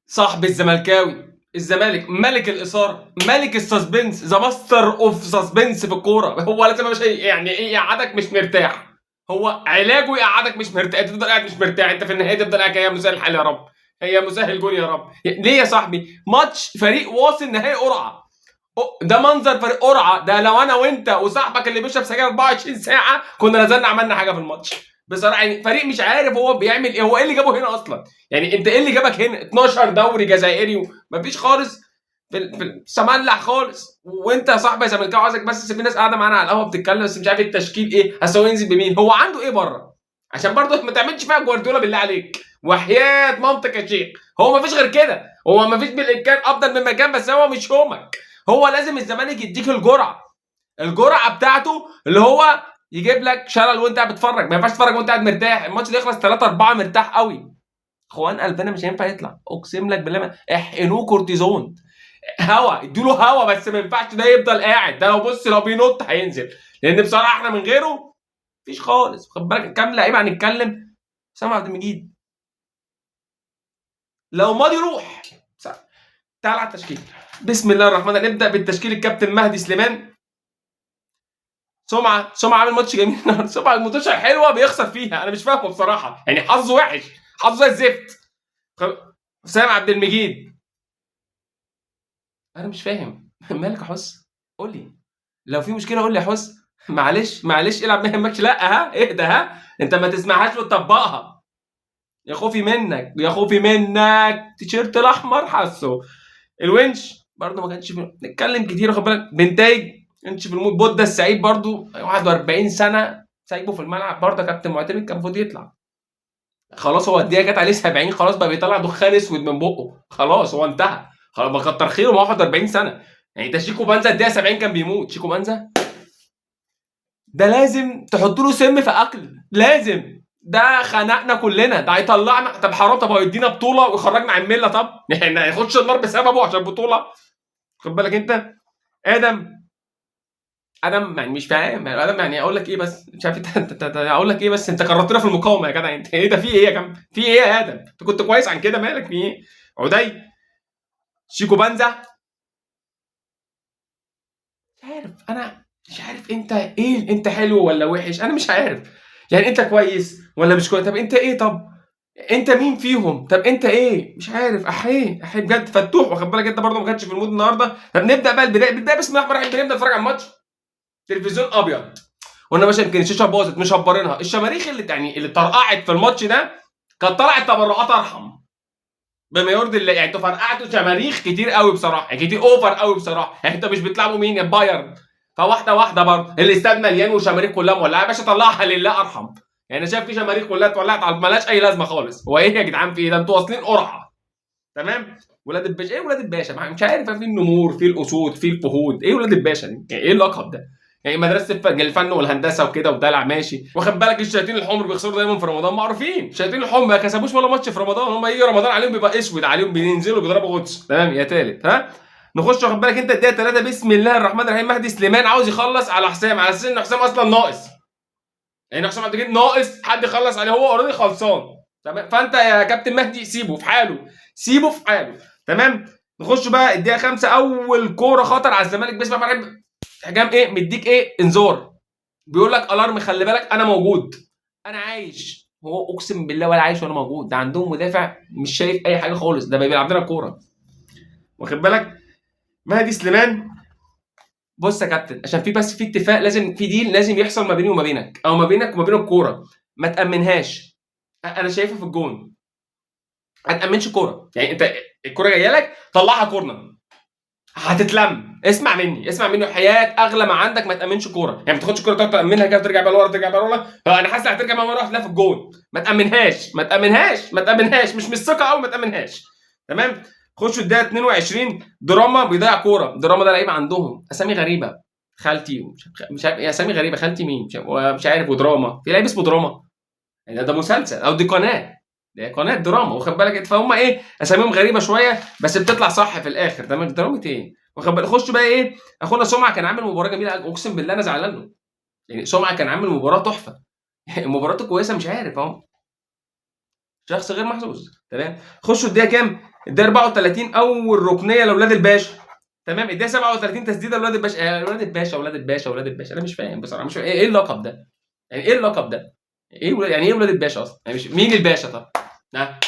صاحب الزملكاوي، الزمالك ملك الاثاره، ملك السسبنس، ذا ماستر اوف سسبنس في الكوره. هو لازم مش يعني ايه يقعدك مش مرتاح، هو علاجه يقعدك مش مرتاح، انت تفضل قاعد مش مرتاح، انت في النهايه تفضل قاعد يا مسهل الحال يا رب، هي مسهل جول يا رب. ليه يا صاحبي؟ ماتش فريق واصل نهائي قرعه، ده منظر فريق قرعه، ده لو انا وانت وصاحبك اللي بيشرب سجاير 24 ساعه كنا نزلنا عملنا حاجه في الماتش. بصراحه يعني فريق مش عارف هو بيعمل ايه، هو ايه اللي جابه هنا اصلا؟ يعني انت ايه اللي جابك هنا؟ 12 دوري جزائري مفيش خالص في سملح خالص، وانت يا صاحبي يا زملكاوي عايزك بس، في ناس قاعده معانا على القهوه بتتكلم بس مش عارف التشكيل ايه، اصل هو ينزل بمين، هو عنده ايه بره؟ عشان برضه ما تعملش فيها جوارديولا بالله عليك، وحياه مامتك يا شيخ، هو مفيش غير كده، هو مفيش بالامكان افضل من مكان، بس هو مش هومك، هو لازم الزمالك يديك الجرعه بتاعته، اللي هو يجيب لك شلل وانت قاعد بتتفرج، ما ينفعش تتفرج وانت قاعد مرتاح، الماتش ده يخلص 3-4 مرتاح قوي. اخوان قلبنا مش هينفع يطلع، اقسم لك بالله احقنوه كورتيزون، هوا ادوا هوا، بس ما ينفعش ده يفضل قاعد، ده لو بص لو بينط هينزل، لان بصراحه احنا من غيره مفيش خالص. خد بالك كام لعيبه هنتكلم، سامع عبد المجيد لو ماضي روح. تعال على التشكيل، بسم الله الرحمن الرحيم، نبدا بالتشكيل. الكابتن مهدي سليمان، سمعه عامل ماتش جميل النهارده، سمعه الماتشات حلوه بيخسر فيها، انا مش فاهمه بصراحه، يعني حظه وحش، حظه زي الزفت. سامع عبد المجيد، انا مش فاهم مالك يا حس؟ قول لي لو في مشكله، قول لي يا حس، معلش العب ما يهمكش، لا ها اهدى، ها انت ما تسمعهاش وتطبقها، يا خوفي منك يا خوفي منك، تيشيرت الاحمر حاسه. الونش برضه ما كانش نتكلم كتير، واخد بالك بنتايج كانش في المود. بودة السعيد برضه 41 سنه سايبه في الملعب برضه، كابتن معتمد كان المفروض يطلع، خلاص هو الدقيقه جت عليه 70 خلاص بقى بيطلع دخان اسود من بقه، خلاص هو انتهى، خلاص ما كتر خيره، ما هو 41 سنه، يعني ده شيكو بانزا الدقيقه 70 كان بيموت، شيكو بانزا ده لازم تحط له سم في اكل، لازم، ده خنقنا كلنا، ده هيطلعنا، طب حرام، طب هو يدينا بطوله ويخرجنا عن المله، طب احنا هيخش النار بسببه عشان بطوله؟ خد بالك انت. ادم، ادم يعني مش فاهم، يعني ادم يعني اقول لك ايه بس، مش عارف اقول لك ايه بس، انت كررتنا في المقاومه يا جدع، انت ايه ده، في ايه يا جدع، في ايه يا ادم، انت كنت كويس عن كده، مالك في ايه؟ عدي، شيكو بانزا، مش عارف انا، مش عارف انت ايه، انت حلو ولا وحش، انا مش عارف، يعني انت كويس ولا مش كويس، طب انت ايه، طب انت مين فيهم، طب انت ايه، مش عارف، احيه بجد فتوح، واخد بالك انت برضه ما كانش في المود النهارده. طب نبدا بقى البدايه بسم الله الرحمن الرحيم، بنبدا نتفرج على الماتش، تلفزيون ابيض، وانا باشا يمكن الشاشه باظت مش هبرنها، الشماريخ اللي يعني اللي طرقعت في الماتش ده كانت طلعت تبرعات ارحم، بما يرضي الله، يعني انتوا فرقعتوا شماريخ كتير قوي بصراحه، يعني كتير اوفر قوي بصراحه، يعني انتوا مش بتلعبوا مين يا بايرن، فواحده واحده برضه الاستاد مليان وشماريخ كلها مولعه، يا باشا طلعها لله ارحم، يعني انا شايف في شماريخ كلها اتولعت على مالهاش اي لازمه خالص، هو ايه يا جدعان في ايه ده، انتوا واصلين قرعه، تمام؟ ولاد الباشا، ايه ولاد الباشا، مش عارف، في النمور، في الاسود، في الفهود، ايه ولاد الباشا دي؟ يعني ايه اللقب ده؟ يعني مدرسه الفن والهندسه وكده ودلع ماشي، واخد بالك الشياطين الحمر بيخسروا دايما في رمضان، معروفين الشياطين الحمر ما كسبوش ولا ماتش في رمضان، هم يجي رمضان عليهم بيبقى اسود عليهم، بينزلوا بيضربوا غطس، تمام يا تالت، ها نخش، واخد بالك انت الدقيقه 3 بسم الله الرحمن الرحيم، مهدي سليمان عاوز يخلص على حسام، على اساس ان حسام اصلا ناقص، يعني حسام عبد المجيد ناقص حد يخلص عليه، هو اوريدي خلصان، تمام؟ فانت يا كابتن مهدي سيبه في حاله، سيبه في حاله، تمام؟ نخش بقى الدقيقه 5، اول كوره خطر على الزمالك، بسم الله الرحمن الرحيم، حكام ايه مديك ايه انذار، بيقول لك الارم خلي بالك انا موجود، انا عايش، هو اقسم بالله ولا عايش ولا موجود، ده عندهم مدافع مش شايف اي حاجه خالص، ده بيلعب لنا كوره، واخد بالك؟ مهدي سليمان، بص يا كابتن، عشان في بس في اتفاق لازم، في ديل لازم يحصل ما بيني وما بينك، او ما بينك وما بين الكوره، ما تامنهاش، انا شايفها في الجون، ما تامنش كوره، يعني انت الكوره جايه لك طلعها كورنر، هتتلم، اسمع مني اسمع مني، وحياه اغلى ما عندك ما تامنش كوره، يعني ما تاخدش كوره تقعد تامنها كده وترجع بقى لورا، ترجع بقى لورا، انا حاسس هترجع بقى لورا هتلاقيها في الجون، ما تامنهاش مش من الثقه قوي، ما تامنهاش، تمام؟ خشوا الدقيقه 22، دراما بيضيع كوره، دراما ده لعيب عندهم اسامي غريبه، خالتي مش عارف ايه اسامي غريبه، خالتي مين مش عارف ودراما، في لعيب اسمه دراما، يعني ده مسلسل او دي قناه، دي قناه دراما، واخد بالك؟ فهم ايه اساميهم غريبه شويه بس بتطلع صح في الاخر، تمام؟ دراما ايه، واخد بالك؟ خش بقى ايه، اخونا سمعه كان عامل مباراه جميله، اقسم بالله انا زعلان له، يعني سمعه كان عامل مباراه تحفه مباراته كويسه، مش عارف اهو، شخص غير محظوظ، تمام؟ خشوا الدقيقه كام؟ الدقيقه 34 اول ركنيه لاولاد الباشا. تمام. الدقيقه 37 تسديده لاولاد الباشا. اولاد الباشا اولاد الباشا اولاد الباشا، انا مش فاهم بصراحه، مش فاهم ايه اللقب ده؟ يعني ايه اللقب ده؟ يعني ايه ولاد الباشا اصلا؟ يعني مش مين الباشا طب؟ ها؟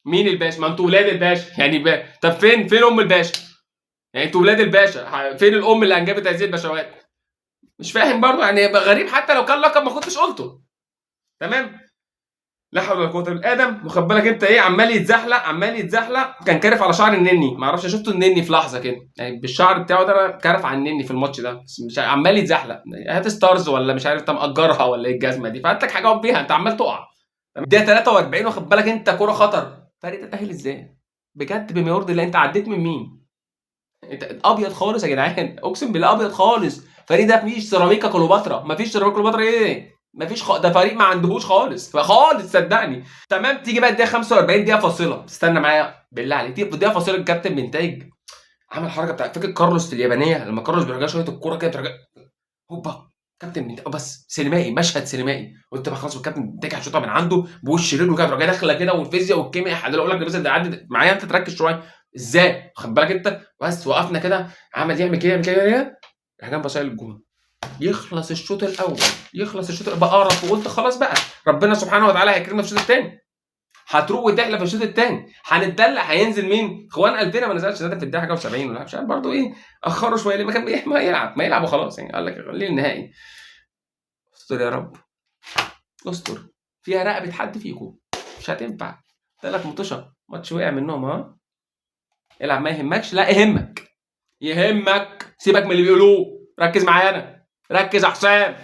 مين الباشا؟ ما انتوا ولاد الباشا يعني طب فين ام الباشا؟ يعني انتوا ولاد الباشا، فين الام اللي انجبت هذه البشوات؟ مش فاهم برضه، يعني يبقى غريب حتى لو كان لقب ما كنتش قلته. تمام. لا حول ولا قوه الا بالله. ادم واخد بالك انت ايه، عمال يتزحلق عمال يتزحلق، كان كارف على شعر النني، ما اعرفش شفته النني في لحظه كده يعني بالشعر بتاعه ده، كارف على النني في الماتش ده، بس مش عمال يتزحلق. هات ستارز ولا مش عارف انت مأجرها ولا ايه الجزمه دي، فهات لك حاجه اقف بيها، انت عمال تقع. الدقيقه 43 واخد بالك انت كوره خطر، فريق تتاهل ازاي؟ بجد بما يرضي الله، انت عديت من مين؟ انت ابيض خالص يا جدعان، اقسم بالله ابيض خالص. فريق ده مفيش سيراميكا كليوباترا، مفيش سيراميكا كليوباترا ايه؟ مفيش ده فريق ما عندهوش خالص خالص صدقني. تمام. تيجي بقى الدقيقه 45 دقيقه فاصله، استنى معايا بالله عليك، تيجي الدقيقه فاصله الكابتن بنتايج عمل حركه بتاع، فاكر كارلوس في اليابانيه لما كارلوس بيرجع شويه الكوره كده بترجع هوبا، كابتن بنتايج بس سينمائي، مشهد سينمائي، قلت بقى خلاص الكابتن بنتايج هيشوطها من عنده بوش رجله كده تروح جايه داخله كده، والفيزياء والكيمياء هحلل اقول لك بس ده عدت معايا، انت تركز شويه ازاي خد بالك انت. بس وقفنا كده، عمل يعمل كده يعمل كده، راح جنب بصايل الجون، يخلص الشوط الاول، يخلص الشوط بقى اقرف، وقلت خلاص بقى ربنا سبحانه وتعالى هيكرمنا في الشوط الثاني، هتروق وتحلى في الشوط الثاني، هنتدلع، هينزل مين؟ اخوان قلبنا ما نزلش ده في الدقيقه حاجه و70 ولا مش عارف برضه ايه، اخروا شويه ليه، ما كان ما يلعب وخلاص يعني، قال لك خليه النهائي. استر يا رب استر، فيها رقبه حد فيكم مش هتنفع، ثلاث مطشه ماتش وقع منهم ها، العب ما يهمكش، لا يهمك يهمك، سيبك من اللي بيقولوه، ركز معايا انا، ركز يا حسام.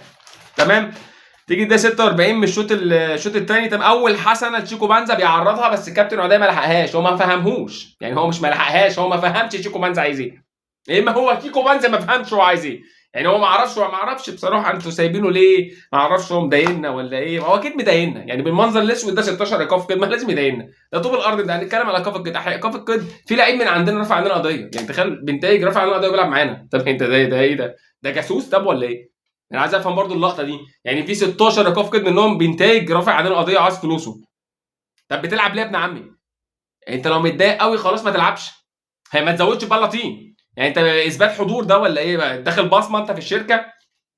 تمام. تيجي ده 46 من الشوط الثاني، تمام. اول حسنه لتشيكو بانزا بيعرضها، بس الكابتن عدي ما لحقهاش، هو ما فهمهوش يعني، هو مش ما لحقهاش، هو ما فهمش تشيكو بانزا عايز ايه، يا اما هو تشيكو بانزا ما فهمش هو عايز ايه، يعني هو ما اعرفش بصراحه انتوا سايبينه ليه، ما اعرفش هو مضايقنا ولا ايه، هو اكيد مضايقنا يعني بالمنظر الاسود ده 16 ايقاف كده، ما لازم يضايقنا، ده طوب الارض، ده هنتكلم على ايقاف القيد، ايقاف القيد في لعيب من عندنا رفع علينا قضيه، يعني تخيل بنتايج رفع علينا قضيه وبيلعب معانا، طب انت ده ايه ده جاسوس طب ولا ايه؟ انا عايز افهم برضو اللقطه دي، يعني في 16 ايقاف كده منهم بنتايج رافع علينا قضيه عايز فلوسه، طب بتلعب ليه يا ابن عمي؟ يعني انت لو متضايق قوي خلاص ما تلعبش، هي ما تزودش بلاطين، يعني انت اثبات حضور ده ولا ايه بقى، داخل بصمه انت في الشركه.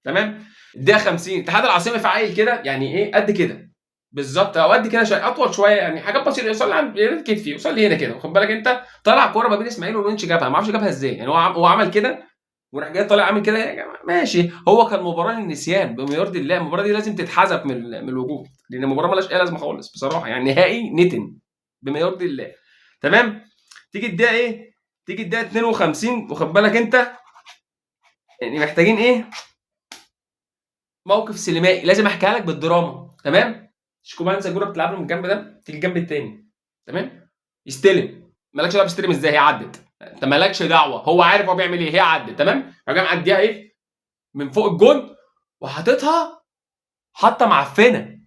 تمام. الدقيقه 50 اتحاد العاصمه فعال كده، يعني ايه قد كده بالظبط، او قد كده شويه اطول شويه، يعني حاجات بسيطه، يوصل لي كتفي، يوصل لي هنا كده، واخد بالك انت، طلع كوره ما بين اسماعيل والونش جابها، ما اعرفش جابها ازاي، يعني هو عمل كده وراح جاي طالع عامل كده، يا جماعه ماشي، هو كان مباراه للنسيان بما يرضي الله، المباراه دي لازم تتحذف من الوجود، لان المباراه مالهاش اي لازمه خالص بصراحه، يعني نهائي نتن بما يرضي الله. تمام. تيجي الدقيقه ايه؟ تيجي الدقيقه 52 واخد بالك انت، يعني محتاجين ايه؟ موقف سينمائي لازم احكيها لك بالدراما. تمام. شيكوبانزا الكوره بتلعب له من الجنب ده، تيجي الجنب الثاني. تمام. يستلم، مالكش دعوه بيستلم ازاي، هي عدت، انت مالكش دعوه، هو عارف هو بيعمل ايه، هي عدت. تمام. راح معديها ايه من فوق الجون وحاططها، حاطه معفنه،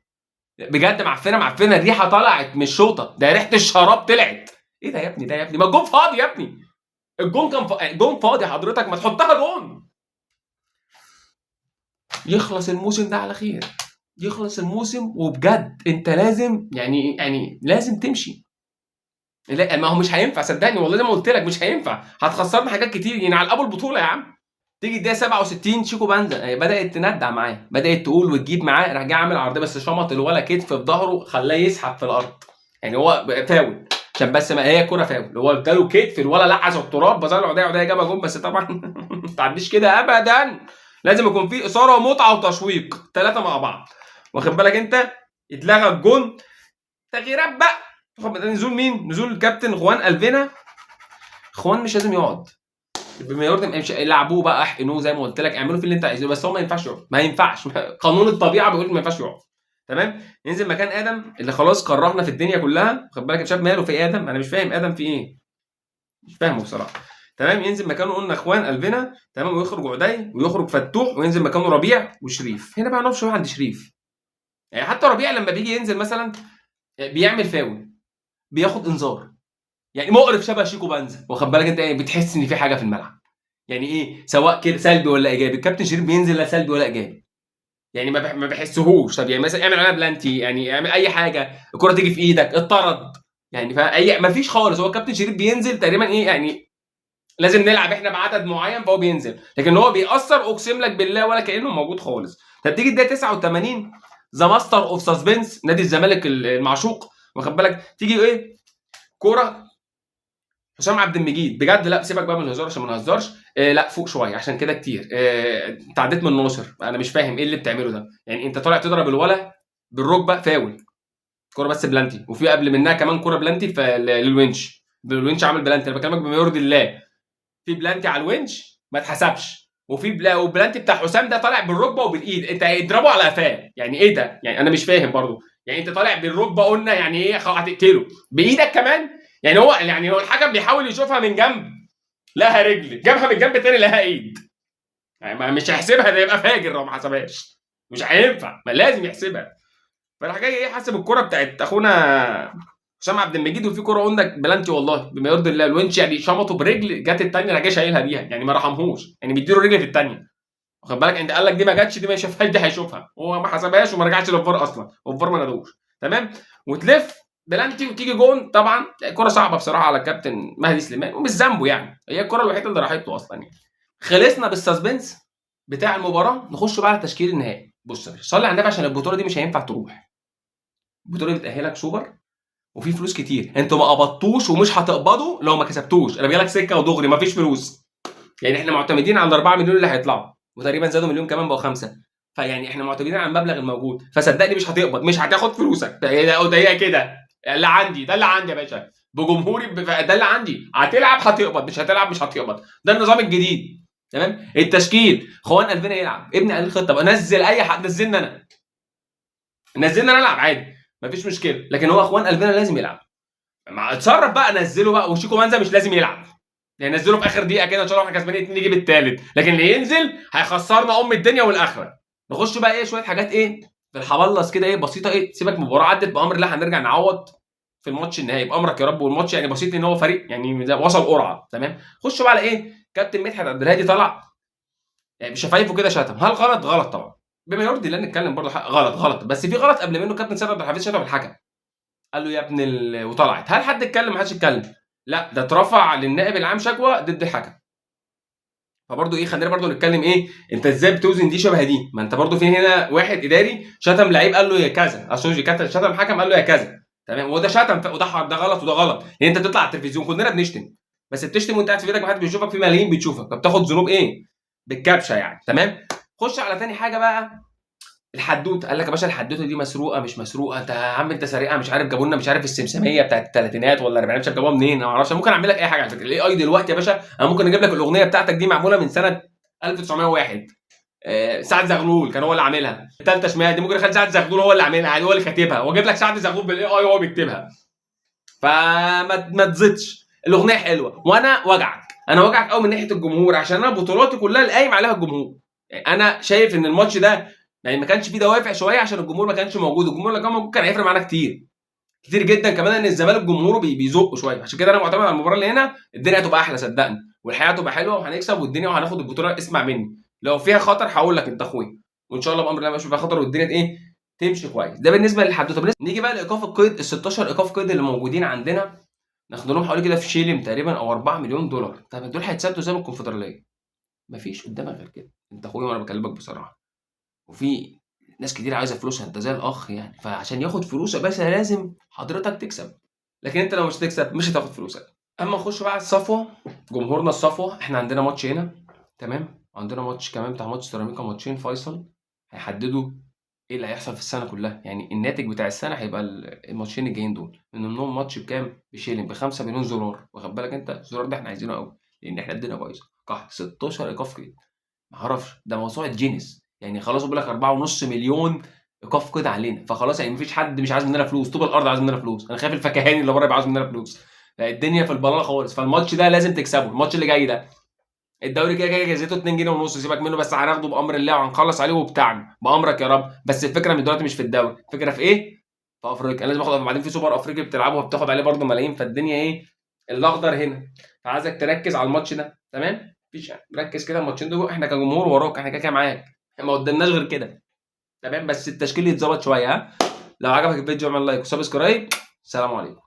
بجد معفنه معفنه، الريحه طلعت من الشوطه، ده ريحه الشراب طلعت، ايه ده يا ابني، ده يا ابني ما الجون فاضي يا ابني، الجون كان الجون فاضي حضرتك، ما تحطها جون. يخلص الموسم ده على خير، يخلص الموسم وبجد انت لازم يعني لازم تمشي، لا ما هو مش هينفع صدقني والله زي ما قلت لك مش هينفع، هتخسرنا حاجات كتير يعني على الابو البطوله يا عم. تيجي الدقيقه 67 شيكو بانزا بدات تندع معاه، بدات تقول وتجيب معاه، راح جاي عامل عرضيه بس شمط الولا كتف في ظهره خلاه يسحب في الارض، يعني هو فاول عشان بس ما هي كوره فاول، هو اداله كتف الولا لعس التراب، بزال عديه جابها جون، بس طبعا ما تعديش كده ابدا، لازم يكون في اثاره ومتعه وتشويق ثلاثه مع بعض، واخد بالك انت. اتلغى الجون، تغييرات بقى، نزول مين؟ نزول الكابتن خوان الفينا، خوان مش لازم يقعد بما يرضي، مش يلعبوه بقى، احقنوه زي ما قلت لك، اعملوا فيه اللي انت عايزه، بس هو ما ينفعش يقعد، ما ينفعش قانون الطبيعه بيقول ما ينفعش يقعد. تمام. ينزل مكان ادم اللي خلاص كرهنا في الدنيا كلها، خد بالك يا شباب ماله في ادم، انا مش فاهم ادم في ايه، مش فاهمه بصراحه. تمام. ينزل مكانه قلنا اخوان الفينا، تمام، ويخرج عدي ويخرج فتوح وينزل مكانه ربيع وشريف، هنا بقى نقف شويه عند شريف، يعني حتى ربيع لما بيجي ينزل مثلا بيعمل فاول بياخد انذار، يعني مقرف شبه شيكو بانزا، واخد بالك انت ايه، بتحس ان في حاجه في الملعب، يعني ايه سواء كده سلبي ولا ايجابي، الكابتن شريف بينزل لا سلبي ولا ايجابي، يعني ما بحسهوش، طب يعني مثلا اعمل عليها بلانتي، يعني اعمل اي حاجه، الكره تيجي في ايدك اتطرد، يعني فاي ما فيش خالص. هو كابتن شريف بينزل تقريبا ايه يعني لازم نلعب احنا بعدد معين فهو بينزل، لكن هو بيأثر اقسم لك بالله ولا كأنه موجود خالص. طب تيجي الدقيقه 89 ذا ماستر اوف سسبنس نادي الزمالك المعشوق، واخد بالك، تيجي ايه كوره حسام عبد المجيد بجد، لا سيبك بقى من الهزار عشان ما نهزرش، لا فوق شويه عشان كده كتير، انت عديت من ناصر، انا مش فاهم ايه اللي بتعمله ده. يعني انت طالع تضرب الولا بالركبه فاول، كوره بس بلانتي، وفي قبل منها كمان كوره بلانتي للونش، الونش عامل بلانتي، انا بكلمك بما يرضي الله، في بلانتي على الونش ما اتحسبش، وفي وبلانتي بتاع حسام ده طالع بالركبه وبالايد، انت اضربه على قفاه، يعني ايه ده؟ يعني انا مش فاهم برضه، يعني انت طالع بالركبه قلنا يعني ايه هتقتله بايدك كمان؟ يعني هو الحكم بيحاول يشوفها من جنب لها رجل، جابها من جنب تاني لها ايد، يعني مش هيحسبها، ده يبقى فاجر لو ما حسبهاش، مش هينفع، ما لازم يحسبها. فراح جاي ايه حاسب الكره بتاعت اخونا حسام عبد المجيد، وفي كوره قلنا بلانتي والله بما يرضي الله، الونش يعني شمطه برجل، جت الثانيه راح جاي شايلها بيها، يعني ما رحمهوش، يعني بيديله رجل في الثانيه، واخد بالك، انت قال لك دي ما جاتش، دي ما شافهاش، دي هيشوفها، هو ما حسبهاش وما رجعش للفار اصلا، والفار ما نادوش، تمام، وتلف بلانتي وتيجي جون. طبعا كوره صعبه بصراحه على الكابتن مهدي سليمان، ومش ذنبه يعني، هي الكوره الوحيده اللي راحت له اصلا يعني. خلصنا بالسسبنس بتاع المباراه، نخش بقى على تشكيل النهائي. بص يا باشا صلي على النبي عشان البطوله دي مش هينفع تروح، البطوله دي بتاهلك سوبر وفي فلوس كتير، انتوا ما قبضتوش ومش هتقبضوا لو ما كسبتوش، انا جايلك سكه ودغري ما فيش فلوس، يعني احنا معتمدين على ال 4 مليون اللي هيطلعوا، وتقريبا زادوا مليون كمان بقوا 5، فيعني احنا معتمدين على المبلغ الموجود، فصدقني مش هتقبض، مش هتاخد فلوسك، ده هي كده، اللي عندي ده اللي عندي يا باشا، بجمهوري ده اللي عندي، هتلعب هتقبض، مش هتلعب مش هتقبض، ده النظام الجديد. تمام. التشكيل خوان قلبنا يلعب، ابني قال الخطه بقى نزل اي حد، نزلنا انا، نزلنا انا العب عادي مفيش مشكله، لكن هو اخوان قلبنا لازم يلعب، ما اتصرف بقى نزله بقى، وشيكو منزا مش لازم يلعب، يعني نزله في اخر دقيقه كده ان شاء الله احنا كسبانين 2 نجيب الثالث، لكن اللي ينزل هيخسرنا ام الدنيا والاخره. نخش بقى ايه شويه حاجات ايه في الحبلص كده ايه بسيطه، ايه سيبك من المباراه عدت بامر الله، هنرجع نعوض في الماتش النهائي بامرك يا رب، والماتش يعني بسيط ان هو فريق يعني وصل قرعه، تمام. خش بقى على ايه كابتن مدحت عبد الهادي طلع يعني بشفايفه كده شتم، هل غلط؟ غلط طبعا، بما يرضي الله نتكلم برضه غلط غلط، بس في غلط قبل منه، كابتن سيد عبد الحفيظ شتم الحكم، قال له يا ابن وطلعت، هل حد اتكلم؟ ما حدش اتكلم، لا ده اترفع للنائب العام شكوى ضد الحكم. فبرضه ايه خلينا برضه نتكلم ايه، انت ازاي بتوزن دي شبه دي؟ ما انت برضه في هنا واحد اداري شتم لعيب قال له يا كذا، اسوجي كابتن شتم حكم قال له يا كذا، تمام، وده شتم وده غلط وده غلط، يعني انت بتطلع على التلفزيون كلنا بنشتم، بس بتشتم وانت قاعد في بيتك ما حد بيشوفك، في ملايين بتشوفك، فبتاخد ذنوب ايه بالكبشه يعني، تمام. خش على تاني حاجه بقى، الحدوته، قال لك يا باشا الحدوته دي مسروقه مش مسروقه، انت يا عم انت سارقها، مش عارف جابوا لنا مش عارف السمسميه بتاعت الثلاثينات ولا الاربعينات، جابوها منين انا ما اعرفش، ممكن اعمل لك اي حاجه على فكره، الاي اي دلوقتي يا باشا انا ممكن اجيب لك الاغنيه بتاعتك دي معموله من سنه 1901، سعد زغلول كان هو اللي عاملها، الثالثه شمال دي ممكن اخلي سعد زغلول هو اللي عاملها عادي، هو اللي كاتبها، واجيب لك سعد زغلول بالاي اي وهو بيكتبها، فما تزيدش، الاغنيه حلوه، وانا وجعك، انا وجعك قوي من ناحيه الجمهور، عشان انا بطولاتي كلها اللي قايم عليها الجمهور، يعني انا شايف ان الماتش ده يعني ما كانش فيه دوافع شويه عشان الجمهور ما كانش موجود، الجمهور اللي كان موجود كان هيفرق معانا كتير كتير جدا، كمان ان الزمالك جمهوره بيزقوا شويه، عشان كده انا معتمد على المباراه اللي هنا، الدنيا هتبقى احلى صدقني، والحياه هتبقى حلوه وهنكسب والدنيا وهناخد البطوله، اسمع مني، لو فيها خطر هقول لك انت اخويا، وان شاء الله بامر الله ما فيها خطر والدنيا ايه تمشي كويس. ده بالنسبه للحدوته. نيجي بقى لايقاف القيد، ال 16 ايقاف قيد اللي موجودين عندنا، ناخد لهم حوالي كده في شيلم تقريبا او 4 مليون دولار، طب دول هيتسدوا زي الكونفدراليه؟ مفيش قدامك غير كده، انت اخويا وانا بكلمك بصراحه، وفي ناس كتير عايزه فلوسها، انت زي الاخ يعني، فعشان ياخد فلوسه يا باشا لازم حضرتك تكسب، لكن انت لو مش هتكسب مش هتاخد فلوسك. اما نخش بقى على الصفوه، جمهورنا الصفوه، احنا عندنا ماتش هنا، تمام، وعندنا ماتش كمان بتاع ماتش سيراميكا، ماتشين فيصل هيحددوا ايه اللي هيحصل في السنه كلها، يعني الناتج بتاع السنه هيبقى الماتشين الجايين دول، من ضمنهم ماتش بكام؟ بشيلين ب 5 مليون زرار، واخد بالك انت الزرار ده احنا عايزينه قوي، لان احنا الدنيا بايظه، قحط 16 ايقاف كده، ما اعرفش ده موسوعه جينيس، يعني خلاص بيقول لك 4.5 مليون ايقاف قيد علينا، فخلاص يعني مفيش حد مش عايز مننا فلوس، طوب الارض عايز مننا فلوس، انا خايف الفكهاني اللي بره يبقى عايز مننا فلوس، فالدنيا في البلاله خالص، فالماتش ده لازم تكسبه، الماتش اللي جاي ده، الدوري كده كده جايزته 2 جنيه ونص، سيبك منه، بس هناخده بامر الله وهنخلص عليه وبتاعنا بامرك يا رب، بس الفكره من دلوقتي مش في الدوري، الفكره في ايه؟ في افريقيا، انا لازم اخد، بعدين في سوبر افريقيا بتلعبه وبتاخد عليه برده ملايين، فالدنيا ايه الاخضر هنا، فعايزك تركز على الماتش ده، تمام، مفيش يعني. ركز كده الماتشين دول، احنا كجمهور وراك، احنا كده كده معاك، ما قدامناش غير كده، تمام، بس التشكيل يتظبط شويه، ها، لو عجبك الفيديو اعمل لايك وسبسكرايب، سلام عليكم.